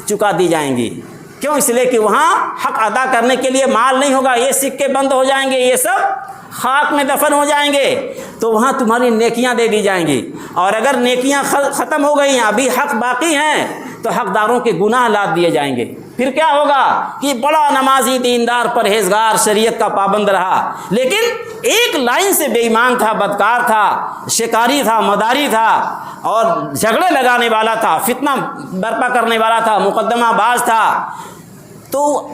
چکا دی جائیں گی. کیوں؟ اس لیے کہ وہاں حق ادا کرنے کے لیے مال نہیں ہوگا, یہ سکے بند ہو جائیں گے, یہ سب خاک میں دفن ہو جائیں گے, تو وہاں تمہاری نیکیاں دے دی جائیں گی. اور اگر نیکیاں ختم ہو گئی ہیں, ابھی حق باقی ہیں, تو حقداروں کے گناہ لاد دیے جائیں گے. پھر کیا ہوگا کہ بڑا نمازی, دیندار, پرہیزگار, شریعت کا پابند رہا, لیکن ایک لائن سے بے ایمان تھا, بدکار تھا, شکاری تھا, مداری تھا اور جھگڑے لگانے والا تھا, فتنہ برپا کرنے والا تھا, مقدمہ باز تھا, تو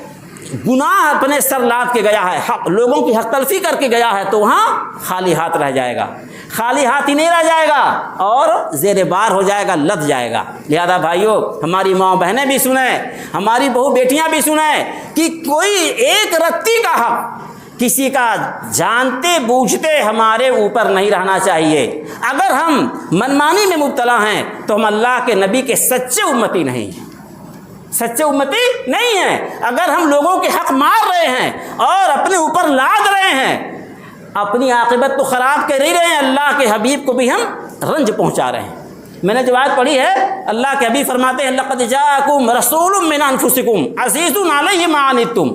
گناہ اپنے سر لاد کے گیا ہے, حق لوگوں کی حق تلفی کر کے گیا ہے, تو وہاں خالی ہاتھ رہ جائے گا. خالی ہاتھ ہی نہیں رہ جائے گا اور زیر بار ہو جائے گا, لد جائے گا. لہذا بھائیو, ہماری ماں بہنیں بھی سنیں, ہماری بہو بیٹیاں بھی سنیں کہ کوئی ایک رتی کا حق کسی کا جانتے بوجھتے ہمارے اوپر نہیں رہنا چاہیے. اگر ہم منمانی میں مبتلا ہیں تو ہم اللہ کے نبی کے سچے امتی نہیں ہیں, سچے امتی نہیں ہیں. اگر ہم لوگوں کے حق مار رہے ہیں اور اپنے اوپر لاد رہے ہیں, اپنی عاقبت تو خراب کر ہی رہے ہیں, اللہ کے حبیب کو بھی ہم رنج پہنچا رہے ہیں. میں نے جو آیت پڑھی ہے, اللہ کے حبیب فرماتے ہیں لقد جاءکم رسول من انفسکم عزیز علیہ ما عنتم.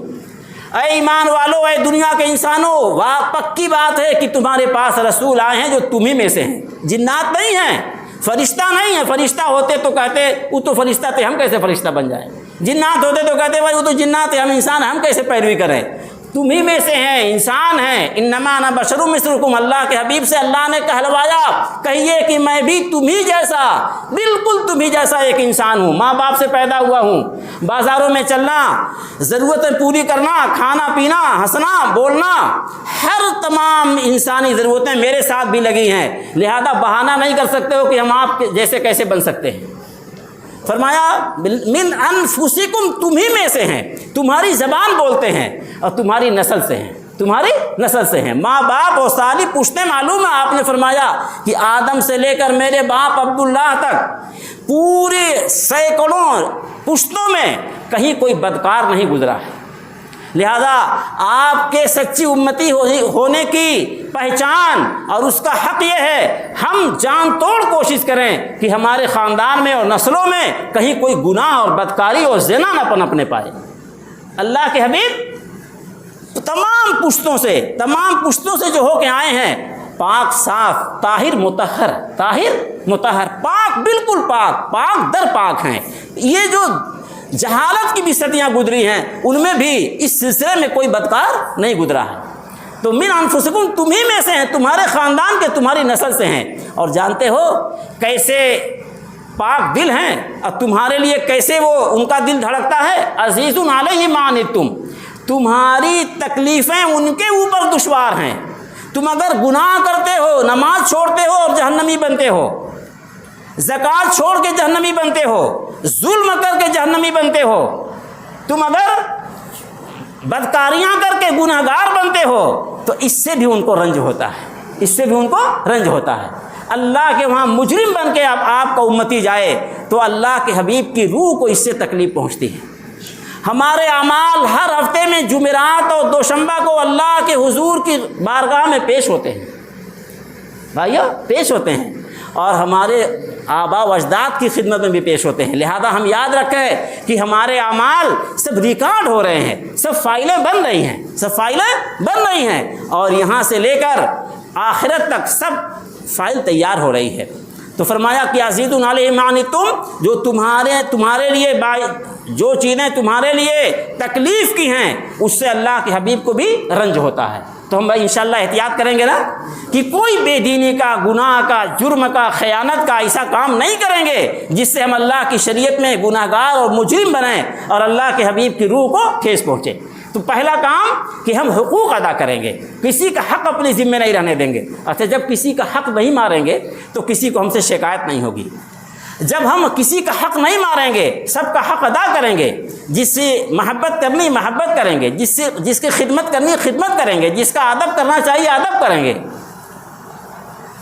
اے ایمان والو, اے دنیا کے انسانوں, پکی بات ہے کہ تمہارے پاس رسول آئے ہیں جو تمہیں میں سے ہیں, جنات نہیں ہیں, فرشتہ نہیں ہے. فرشتہ ہوتے تو کہتے وہ تو فرشتہ تھے, ہم کیسے فرشتہ بن جائیں. جنات ہوتے تو کہتے بھائی وہ تو جنات ہے, ہم انسان ہیں, ہم کیسے پیروی کریں. تمہیں میں سے ہیں, انسان ہیں. انما انا بشر مثلکم, اللہ کے حبیب سے اللہ نے کہلوایا, کہیے کہ میں بھی تمہیں جیسا, بالکل تمہیں جیسا ایک انسان ہوں, ماں باپ سے پیدا ہوا ہوں. بازاروں میں چلنا, ضرورتیں پوری کرنا, کھانا پینا, ہنسنا بولنا, ہر تمام انسانی ضرورتیں میرے ساتھ بھی لگی ہیں. لہذا بہانہ نہیں کر سکتے ہو کہ ہم آپ جیسے کیسے بن سکتے ہیں. فرمایا من انفسکم, تمہیں میں سے ہیں, تمہاری زبان بولتے ہیں اور تمہاری نسل سے ہیں, تمہاری نسل سے ہیں. ماں باپ اور ساری پشتیں معلوم ہے. آپ نے فرمایا کہ آدم سے لے کر میرے باپ عبداللہ تک پورے سینکڑوں پشتوں میں کہیں کوئی بدکار نہیں گزرا ہے. لہذا آپ کے سچی امتی ہونے کی پہچان اور اس کا حق یہ ہے, ہم جان توڑ کوشش کریں کہ ہمارے خاندان میں اور نسلوں میں کہیں کوئی گناہ اور بدکاری اور زنا نہ پنپنے پائے. اللہ کے حبیب تمام پشتوں سے جو ہو کے آئے ہیں, پاک صاف, طاہر مطہر, پاک, بالکل پاک در پاک ہیں. یہ جو جہالت کی بھی صدیاں گزری ہیں, ان میں بھی اس سلسلے میں کوئی بدکار نہیں گزرا ہے. تو من انفسکم, تمہیں میں سے ہیں, تمہارے خاندان کے, تمہاری نسل سے ہیں. اور جانتے ہو کیسے پاک دل ہیں اور تمہارے لیے کیسے وہ ان کا دل دھڑکتا ہے. عزیز علیہ ما عنتم, تمہاری تکلیفیں ان کے اوپر دشوار ہیں. تم اگر گناہ کرتے ہو, نماز چھوڑتے ہو اور جہنمی بنتے ہو, زکوٰۃ چھوڑ کے جہنمی بنتے ہو, ظلم کر کے جہنمی بنتے ہو, تم اگر بدکاریاں کر کے گناہگار بنتے ہو, تو اس سے بھی ان کو رنج ہوتا ہے, اللہ کے وہاں مجرم بن کے آپ کا امتی جائے تو اللہ کے حبیب کی روح کو اس سے تکلیف پہنچتی ہے. ہمارے اعمال ہر ہفتے میں جمعرات اور دوشنبہ کو اللہ کے حضور کی بارگاہ میں پیش ہوتے ہیں, بھائیو پیش ہوتے ہیں, اور ہمارے آبا و اجداد کی خدمت میں بھی پیش ہوتے ہیں. لہذا ہم یاد رکھیں کہ ہمارے اعمال سب ریکارڈ ہو رہے ہیں, سب فائلیں بن رہی ہیں, اور یہاں سے لے کر آخرت تک سب فائل تیار ہو رہی ہے. تو فرمایا کہ عزیز علیہ ما عنتم, جو تمہارے لیے جو چیزیں تمہارے لیے تکلیف کی ہیں, اس سے اللہ کے حبیب کو بھی رنج ہوتا ہے. تو ہم انشاءاللہ احتیاط کریں گے نا کہ کوئی بے دینی کا, گناہ کا, جرم کا, خیانت کا ایسا کام نہیں کریں گے جس سے ہم اللہ کی شریعت میں گناہگار اور مجرم بنیں اور اللہ کے حبیب کی روح کو ٹھیس پہنچے. تو پہلا کام کہ ہم حقوق ادا کریں گے, کسی کا حق اپنے ذمے نہیں رہنے دیں گے. اچھا, جب کسی کا حق نہیں ماریں گے تو کسی کو ہم سے شکایت نہیں ہوگی. جب ہم کسی کا حق نہیں ماریں گے، سب کا حق ادا کریں گے، جس سے محبت کرنی محبت کریں گے، جس کی خدمت کرنی خدمت کریں گے، جس کا ادب کرنا چاہیے ادب کریں گے،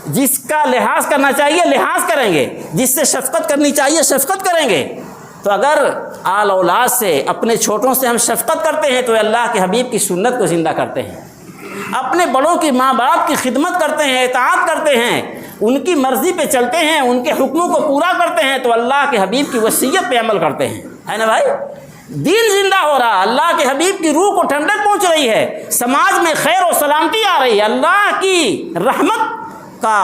جس کا لحاظ کرنا چاہیے لحاظ کریں گے، جس سے شفقت کرنی چاہیے شفقت کریں گے، تو اگر آل اولاد سے اپنے چھوٹوں سے ہم شفقت کرتے ہیں تو اللہ کے حبیب کی سنت کو زندہ کرتے ہیں، اپنے بڑوں کی ماں باپ کی خدمت کرتے ہیں، اطاعت کرتے ہیں، ان کی مرضی پہ چلتے ہیں، ان کے حکموں کو پورا کرتے ہیں، تو اللہ کے حبیب کی وصیت پہ عمل کرتے ہیں، ہے نا بھائی؟ دین زندہ ہو رہا، اللہ کے حبیب کی روح کو ٹھنڈک پہنچ رہی ہے، سماج میں خیر و سلامتی آ رہی ہے، اللہ کی رحمت کا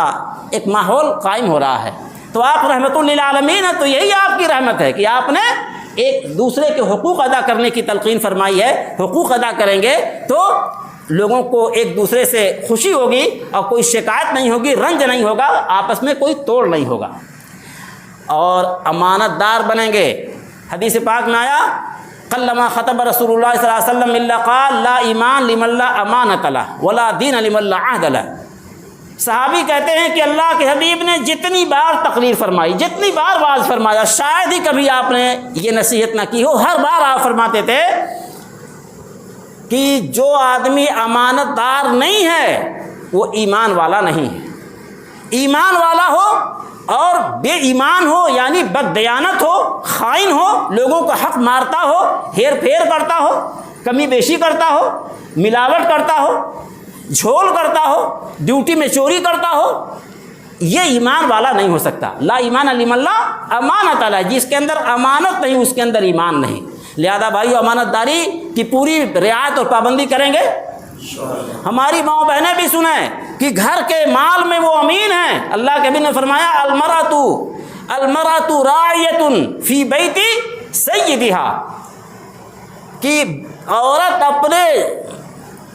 ایک ماحول قائم ہو رہا ہے۔ تو آپ رحمت للعالمین ہیں، تو یہی آپ کی رحمت ہے کہ آپ نے ایک دوسرے کے حقوق ادا کرنے کی تلقین فرمائی ہے۔ حقوق ادا کریں گے تو لوگوں کو ایک دوسرے سے خوشی ہوگی اور کوئی شکایت نہیں ہوگی، رنج نہیں ہوگا، آپس میں کوئی توڑ نہیں ہوگا، اور امانت دار بنیں گے۔ حدیث پاک میں آیا قلما خطب رسول اللہ صلی اللہ علیہ وسلم الا قال لا ایمان لمن لا امانۃ له ولا دین لمن لا عہد له۔ صحابی کہتے ہیں کہ اللہ کے حبیب نے جتنی بار تقریر فرمائی، جتنی بار واعظ فرمایا، شاید ہی کبھی آپ نے یہ نصیحت نہ کی ہو، ہر بار آپ فرماتے تھے کہ جو آدمی امانت دار نہیں ہے وہ ایمان والا نہیں ہے۔ ایمان والا ہو اور بے ایمان ہو، یعنی بددیانت ہو، خائن ہو، لوگوں کا حق مارتا ہو، ہیر پھیر کرتا ہو، کمی بیشی کرتا ہو، ملاوٹ کرتا ہو، جھول کرتا ہو، ڈیوٹی میں چوری کرتا ہو، یہ ایمان والا نہیں ہو سکتا۔ لا ایمان لمن لا امانۃ له، جس کے اندر امانت نہیں اس کے اندر ایمان نہیں۔ لہذا بھائیو امانت داری کی پوری رعایت اور پابندی کریں گے۔ ہماری ماں بہنیں بھی سنیں کہ گھر کے مال میں وہ امین ہیں۔ اللہ کے نبی نے فرمایا المرأۃ راعیۃ فی بیت سیدہا، کہ عورت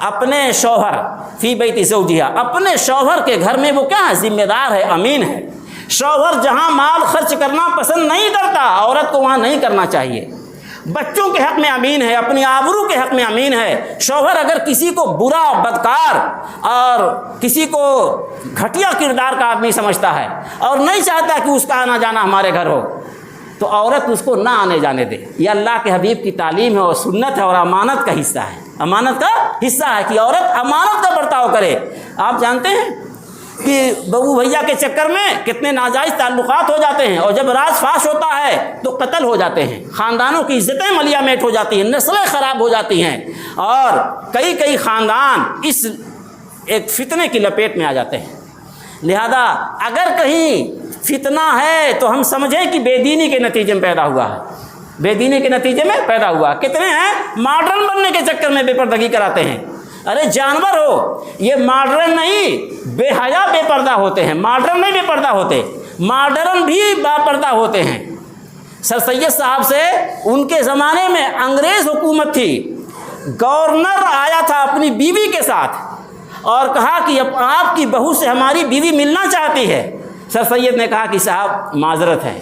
اپنے شوہر فی بیت زوجہا، اپنے شوہر کے گھر میں وہ کیا ہے؟ ذمہ دار ہے، امین ہے۔ شوہر جہاں مال خرچ کرنا پسند نہیں کرتا، عورت کو وہاں نہیں کرنا چاہیے۔ بچوں کے حق میں امین ہے، اپنی آبرو کے حق میں امین ہے۔ شوہر اگر کسی کو برا، بدکار اور کسی کو گھٹیا کردار کا آدمی سمجھتا ہے اور نہیں چاہتا کہ اس کا آنا جانا ہمارے گھر ہو، تو عورت اس کو نہ آنے جانے دے۔ یہ اللہ کے حبیب کی تعلیم ہے اور سنت ہے اور امانت کا حصہ ہے۔ امانت کا حصہ ہے کہ عورت امانت کا برتاؤ کرے۔ آپ جانتے ہیں کہ بہو بھیا کے چکر میں کتنے ناجائز تعلقات ہو جاتے ہیں، اور جب راز فاش ہوتا ہے تو قتل ہو جاتے ہیں، خاندانوں کی عزتیں ملیا میٹ ہو جاتی ہیں، نسلیں خراب ہو جاتی ہیں، اور کئی خاندان اس ایک فتنے کی لپیٹ میں آ جاتے ہیں۔ لہذا اگر کہیں فتنہ ہے تو ہم سمجھیں کہ بے دینی کے نتیجے میں پیدا ہوا ہے، بے دینی کے نتیجے میں پیدا ہوا۔ کتنے ہیں ماڈرن بننے کے چکر میں بے پردگی کراتے ہیں۔ ارے جانور ہو، یہ ماڈرن نہیں، بے حیا بے پردہ ہوتے ہیں۔ ماڈرن نہیں بے پردہ ہوتے، ماڈرن بھی با پردہ ہوتے ہیں۔ سر سید صاحب سے ان کے زمانے میں انگریز حکومت تھی، گورنر آیا تھا اپنی بیوی کے ساتھ اور کہا کہ آپ کی بہو سے ہماری بیوی ملنا چاہتی ہے۔ سر سید نے کہا کہ صاحب معذرت ہے،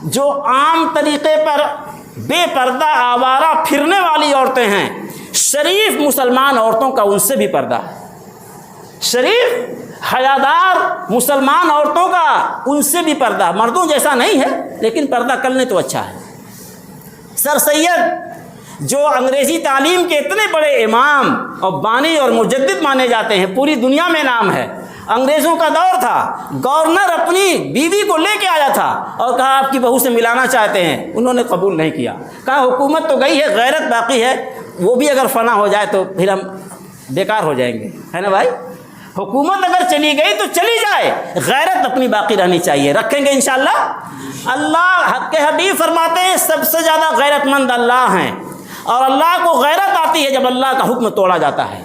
جو عام طریقے پر بے پردہ آوارہ پھرنے والی عورتیں ہیں، شریف مسلمان عورتوں کا ان سے بھی پردہ ہے، شریف حیادار مسلمان عورتوں کا ان سے بھی پردہ، مردوں جیسا نہیں ہے لیکن پردہ کر لیں تو اچھا ہے۔ سر سید جو انگریزی تعلیم کے اتنے بڑے امام اور بانی اور مجدد مانے جاتے ہیں، پوری دنیا میں نام ہے، انگریزوں کا دور تھا، گورنر اپنی بیوی کو لے کے آیا تھا اور کہا آپ کی بہو سے ملانا چاہتے ہیں، انہوں نے قبول نہیں کیا، کہا حکومت تو گئی ہے، غیرت باقی ہے، وہ بھی اگر فنا ہو جائے تو پھر ہم بیکار ہو جائیں گے، ہے نا بھائی؟ حکومت اگر چلی گئی تو چلی جائے، غیرت اپنی باقی رہنی چاہیے، رکھیں گے انشاءاللہ۔ اللہ حق کے حبیب فرماتے ہیں سب سے زیادہ غیرت مند اللہ ہیں، اور اللہ کو غیرت آتی ہے جب اللہ کا حکم توڑا جاتا ہے۔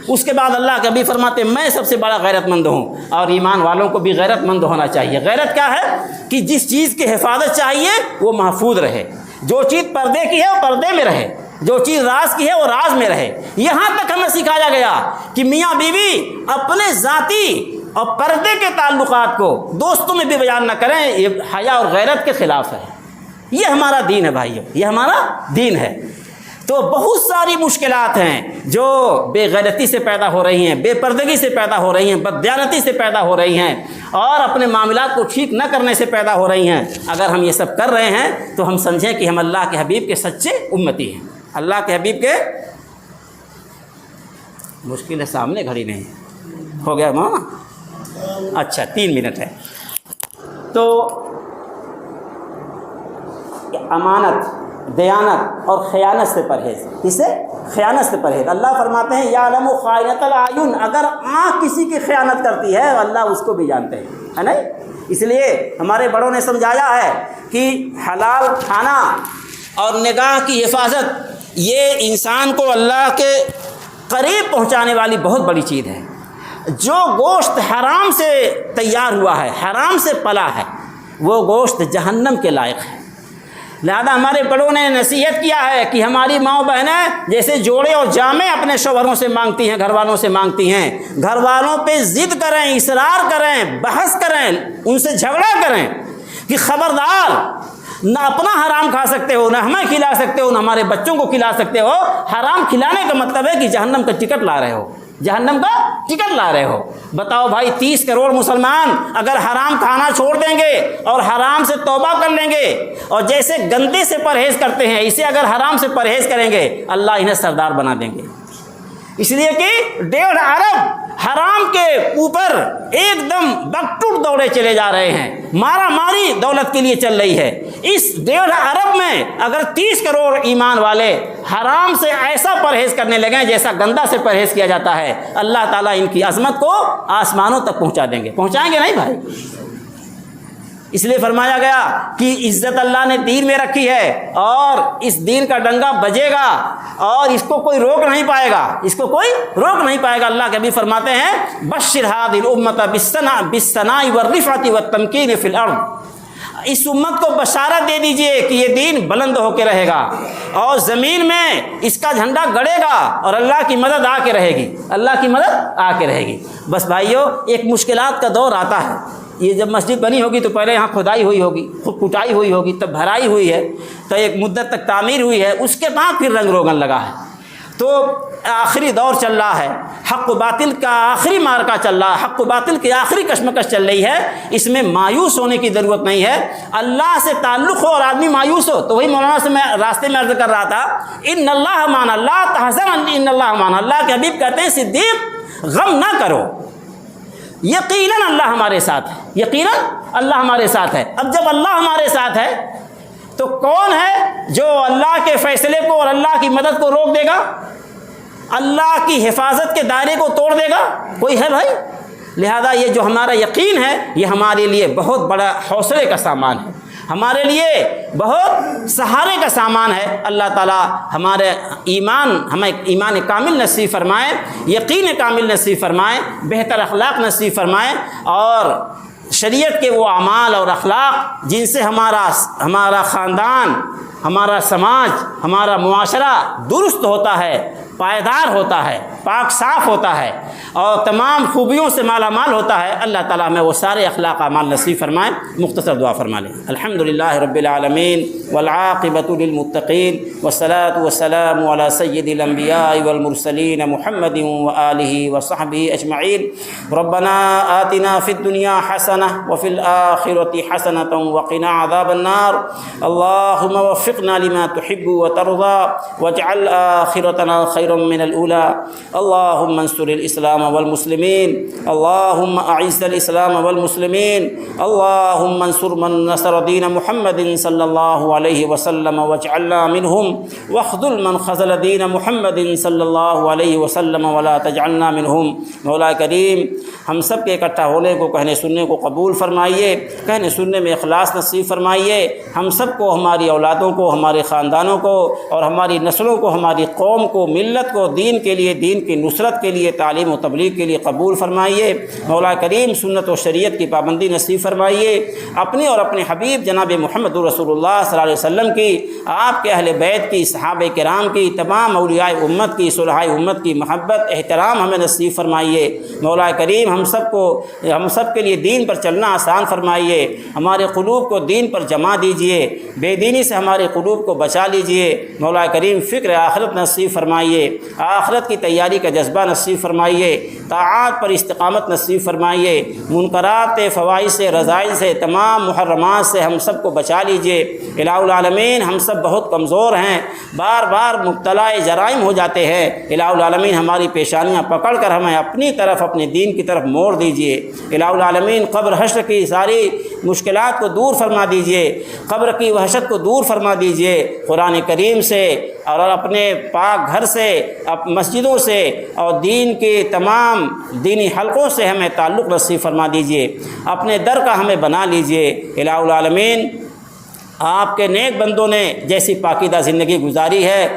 اس کے بعد اللہ کے حبیب فرماتے ہیں میں سب سے بڑا غیرت مند ہوں، اور ایمان والوں کو بھی غیرت مند ہونا چاہیے۔ غیرت کیا ہے؟ کہ جس چیز کی حفاظت چاہیے وہ محفوظ رہے، جو چیز پردے کی ہے وہ پردے میں رہے، جو چیز راز کی ہے وہ راز میں رہے۔ یہاں تک ہمیں سکھایا گیا کہ میاں بیوی اپنے ذاتی اور پردے کے تعلقات کو دوستوں میں بھی بیان نہ کریں، یہ حیا اور غیرت کے خلاف ہے۔ یہ ہمارا دین ہے بھائیو، یہ ہمارا دین ہے۔ تو بہت ساری مشکلات ہیں جو بے غیرتی سے پیدا ہو رہی ہیں، بے پردگی سے پیدا ہو رہی ہیں، بددیانتی سے پیدا ہو رہی ہیں، اور اپنے معاملات کو ٹھیک نہ کرنے سے پیدا ہو رہی ہیں۔ اگر ہم یہ سب کر رہے ہیں تو ہم سمجھیں کہ ہم اللہ کے حبیب کے سچے امتی ہیں، اللہ کے حبیب کے۔ مشکل ہے، سامنے گھڑی نہیں ہو گیا ماما؟ اچھا 3 منٹ ہے۔ تو امانت، دیانت اور خیانت سے پرہیز۔ کس سے؟ خیانت سے پرہیز۔ اللہ فرماتے ہیں یعلم خائنۃ الاعین، اگر آنکھ کسی کی خیانت کرتی ہے اللہ اس کو بھی جانتے ہیں، ہے نہیں؟ اس لیے ہمارے بڑوں نے سمجھایا ہے کہ حلال کھانا اور نگاہ کی حفاظت یہ انسان کو اللہ کے قریب پہنچانے والی بہت بڑی چیز ہے۔ جو گوشت حرام سے تیار ہوا ہے، حرام سے پلا ہے، وہ گوشت جہنم کے لائق ہے۔ لہذا ہمارے بڑوں نے نصیحت کیا ہے کہ ہماری ماں بہنیں جیسے جوڑے اور جامے اپنے شوہروں سے مانگتی ہیں، گھر والوں سے مانگتی ہیں، گھر والوں پہ ضد کریں، اصرار کریں، بحث کریں، ان سے جھگڑا کریں کہ خبردار، نہ اپنا حرام کھا سکتے ہو، نہ ہمیں کھلا سکتے ہو، نہ ہمارے بچوں کو کھلا سکتے ہو۔ حرام کھلانے کا مطلب ہے کہ جہنم کا ٹکٹ لا رہے ہو، جہنم کا ٹکٹ لا رہے ہو۔ بتاؤ بھائی، 30 کروڑ مسلمان اگر حرام کھانا چھوڑ دیں گے اور حرام سے توبہ کر لیں گے، اور جیسے گندے سے پرہیز کرتے ہیں اسے اگر حرام سے پرہیز کریں گے، اللہ انہیں سردار بنا دیں گے۔ اس لیے کہ 1.5 ارب حرام کے اوپر ایک دم بکٹوٹ دوڑے چلے جا رہے ہیں، مارا ماری دولت کے لیے چل رہی ہے۔ اس 1.5 ارب میں اگر 30 کروڑ ایمان والے حرام سے ایسا پرہیز کرنے لگیں جیسا گندا سے پرہیز کیا جاتا ہے، اللہ تعالیٰ ان کی عظمت کو آسمانوں تک پہنچا دیں گے۔ پہنچائیں گے نہیں بھائی؟ اس لیے فرمایا گیا کہ عزت اللہ نے دین میں رکھی ہے، اور اس دین کا ڈنگا بجے گا اور اس کو کوئی روک نہیں پائے گا، اس کو کوئی روک نہیں پائے گا۔ اللہ کے بھی فرماتے ہیں بشر هذه الامة بالثناء والرفعة والتمكين في الارض، اس امت کو بشارت دے دیجئے کہ یہ دین بلند ہو کے رہے گا اور زمین میں اس کا جھنڈا گڑے گا، اور اللہ کی مدد آ کے رہے گی، اللہ کی مدد آ کے رہے گی۔ بس بھائیو، ایک مشکلات کا دور آتا ہے۔ یہ جب مسجد بنی ہوگی تو پہلے یہاں کھدائی ہوئی ہوگی، خود کٹائی ہوئی ہوگی، تب بھرائی ہوئی ہے، تو ایک مدت تک تعمیر ہوئی ہے، اس کے بعد پھر رنگ روغن لگا ہے۔ تو آخری دور چل رہا ہے، حق و باطل کا آخری مارکا چل رہا ہے، حق و باطل کی آخری کشمکش چل رہی ہے۔ اس میں مایوس ہونے کی ضرورت نہیں ہے۔ اللہ سے تعلق ہو اور آدمی مایوس ہو، تو وہی مولانا سے میں راستے میں عرض کر رہا تھا، ان اللہ معنا لا تحزن ان اللہ معنا۔ اللہ کے حبیب کہتے ہیں صدیق غم نہ کرو، یقیناً اللہ ہمارے ساتھ ہے، یقیناً اللہ ہمارے ساتھ ہے۔ اب جب اللہ ہمارے ساتھ ہے تو کون ہے جو اللہ کے فیصلے کو اور اللہ کی مدد کو روک دے گا، اللہ کی حفاظت کے دائرے کو توڑ دے گا؟ کوئی ہے بھائی؟ لہذا یہ جو ہمارا یقین ہے یہ ہمارے لیے بہت بڑا حوصلے کا سامان ہے، ہمارے لیے بہت سہارے کا سامان ہے۔ اللہ تعالیٰ ہمارے ہمیں ایمان کامل نصیب فرمائے، یقین کامل نصیب فرمائے، بہتر اخلاق نصیب فرمائے، اور شریعت کے وہ اعمال اور اخلاق جن سے ہمارا خاندان، ہمارا سماج، ہمارا معاشرہ درست ہوتا ہے، پائیدار ہوتا ہے، پاک صاف ہوتا ہے اور تمام خوبیوں سے مالا مال ہوتا ہے۔ اللہ تعالیٰ ہمیں وہ سارے اخلاق اعمال نصیب فرمائے۔ مختصر دعا فرما لیں۔ الحمدللہ رب العالمین والعاقبۃ للمتقین والصلاة والسلام علی سید الانبیاء والمرسلین محمد وآلہ وصحبہ اجمعین۔ ربنا آتنا فی الدنیا حسنہ وفی الآخرۃ حسنۃ وقنا عذاب النار۔ اللہم وفقنا لما تحب وترضى واجعل آخرتنا خیرا من الأولى۔ اللهم انصر الإسلام والمسلمين، اللهم أعز الإسلام والمسلمين، اللهم انصر من نصر دين محمد صلى الله عليه وسلم واجعلنا منهم، واخذل من خذل دين محمد صلى الله عليه وسلم ولا تجعلنا منهم۔ مولا کریم ہم سب کے اکٹھا ہونے کو، کہنے سننے کو قبول فرمائیے، کہنے سننے میں اخلاص نصیب فرمائیے۔ ہم سب کو، ہماری اولادوں کو، ہمارے خاندانوں کو اور ہماری نسلوں کو، ہماری قوم کو، ملت کو دین کے لیے، دین کی نصرت کے لیے، تعلیم و تبلیغ کے لیے قبول فرمائیے۔ مولا کریم سنت و شریعت کی پابندی نصیب فرمائیے۔ اپنے اور اپنے حبیب جناب محمد رسول اللہ صلی اللہ علیہ وسلم کی، آپ کے اہل بیت کی، صحابہ کرام کی، تمام اولیاء امت کی، صلحاء امت کی محبت احترام ہمیں نصیب فرمائیے۔ مولا کریم ہم سب کے لیے دین پر چلنا آسان فرمائیے، ہمارے قلوب کو دین پر جما دیجئے، بے دینی سے ہمارے قلوب کو بچا لیجئے۔ مولا کریم فکر آخرت نصیب فرمائیے، آخرت کی تیاری کا جذبہ نصیب فرمائیے، طاعات پر استقامت نصیب فرمائیے، منکرات فواحش سے، رذائل سے، تمام محرمات سے ہم سب کو بچا لیجئے۔ الہ العالمین ہم سب بہت کمزور ہیں، بار بار مبتلا جرائم ہو جاتے ہیں، الہ العالمین ہماری پیشانیاں پکڑ کر ہمیں اپنی طرف، اپنے دین کی طرف موڑ دیجئے۔ الہ العالمین قبر حشر کی ساری مشکلات کو دور فرما دیجئے، قبر کی وحشت کو دور فرما دیجئے، قرآن کریم سے اور اپنے پاک گھر سے، مسجدوں سے اور دین کے تمام دینی حلقوں سے ہمیں تعلق نصیب فرما دیجئے، اپنے در کا ہمیں بنا لیجئے۔ الہ العالمین آپ کے نیک بندوں نے جیسی پاکیزہ زندگی گزاری ہے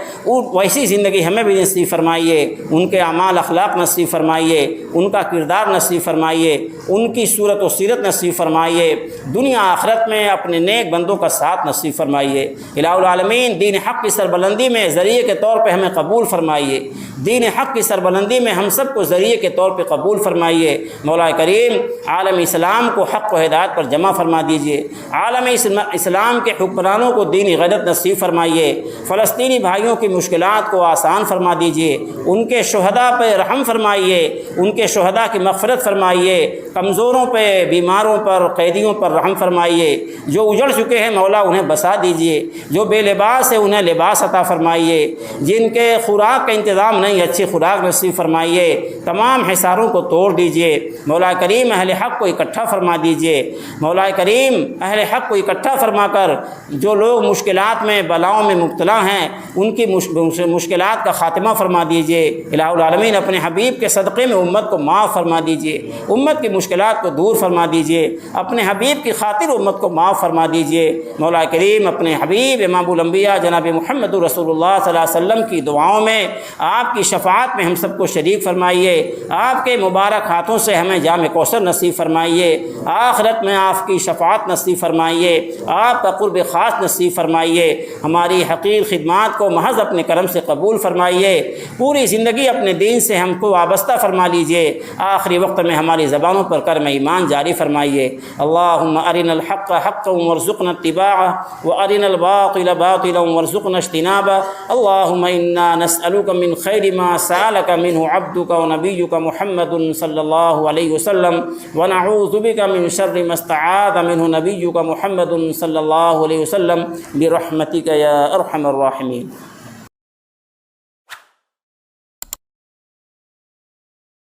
ویسی زندگی ہمیں بھی نصیب فرمائیے، ان کے اعمال اخلاق نصیب فرمائیے، ان کا کردار نصیب فرمائیے، ان کی صورت و سیرت نصیب فرمائیے، دنیا آخرت میں اپنے نیک بندوں کا ساتھ نصیب فرمائیے۔ الہ العالمین دین حق کی سربلندی میں ذریعے کے طور پہ ہمیں قبول فرمائیے، دین حق کی سربلندی میں ہم سب کو ذریعے کے طور پہ قبول فرمائیے۔ مولا کریم عالم اسلام کو حق و ہدایت پر جمع فرما دیجیے، عالم اسلام کے حکمرانوں کو دینی غیرت نصیب فرمائیے، فلسطینی بھائیوں کی مشکلات کو آسان فرما دیجیے، ان کے شہداء پہ رحم فرمائیے، ان کے شہداء کی مغفرت فرمائیے، کمزوروں پہ، بیماروں پر، قیدیوں پر رحم فرمائیے، جو اجڑ چکے ہیں مولا انہیں بسا دیجیے، جو بے لباس ہے انہیں لباس عطا فرمائیے، جن کے خوراک کا انتظام نہیں اچھی خوراک نصیب فرمائیے، تمام حصاروں کو توڑ دیجیے۔ مولا کریم اہل حق کو اکٹھا فرما دیجیے، مولا کریم اہل حق کو اکٹھا فرما کر جو لوگ مشکلات میں، بلاؤں میں مبتلا ہیں ان کی مشکلات کا خاتمہ فرما دیجیے۔ الہ العالمین اپنے حبیب کے صدقے میں امت کو معاف فرما دیجیے، امت کی مشکلات کو دور فرما دیجیے، اپنے حبیب کی خاطر امت کو معاف فرما دیجیے۔ مولا کریم اپنے حبیب امام الانبیاء جناب محمد رسول اللہ صلی اللہ علیہ وسلم کی دعاؤں میں، آپ کی شفاعت میں ہم سب کو شریک فرمائیے، آپ کے مبارک ہاتھوں سے ہمیں جام کوثر نصیب فرمائیے، آخرت میں آپ کی شفاعت نصیب فرمائیے، آپ کا قرب خاص نصیب فرمائیے، ہماری حقیر خدمات کو محض اپنے کرم سے قبول فرمائیے، پوری زندگی اپنے دین سے ہم کو وابستہ فرما لیجیے، آخری وقت میں ہماری زبانوں پر کرم ایمان جاری فرمائیے۔ اللہم ارنا الحق حقا وارزقنا اتباعہ وارنا الباطل باطلا وارزقنا اجتنابہ۔ اللہم انا نسألک من خیر ما سألک منہ عبدک ونبیک محمد صلی اللہ علیہ وسلم ونعوذ بک من شر ما استعاذ منہ نبیک محمد صلی اللہ علیہ وسلم برحمتک یا ارحم الراحمین۔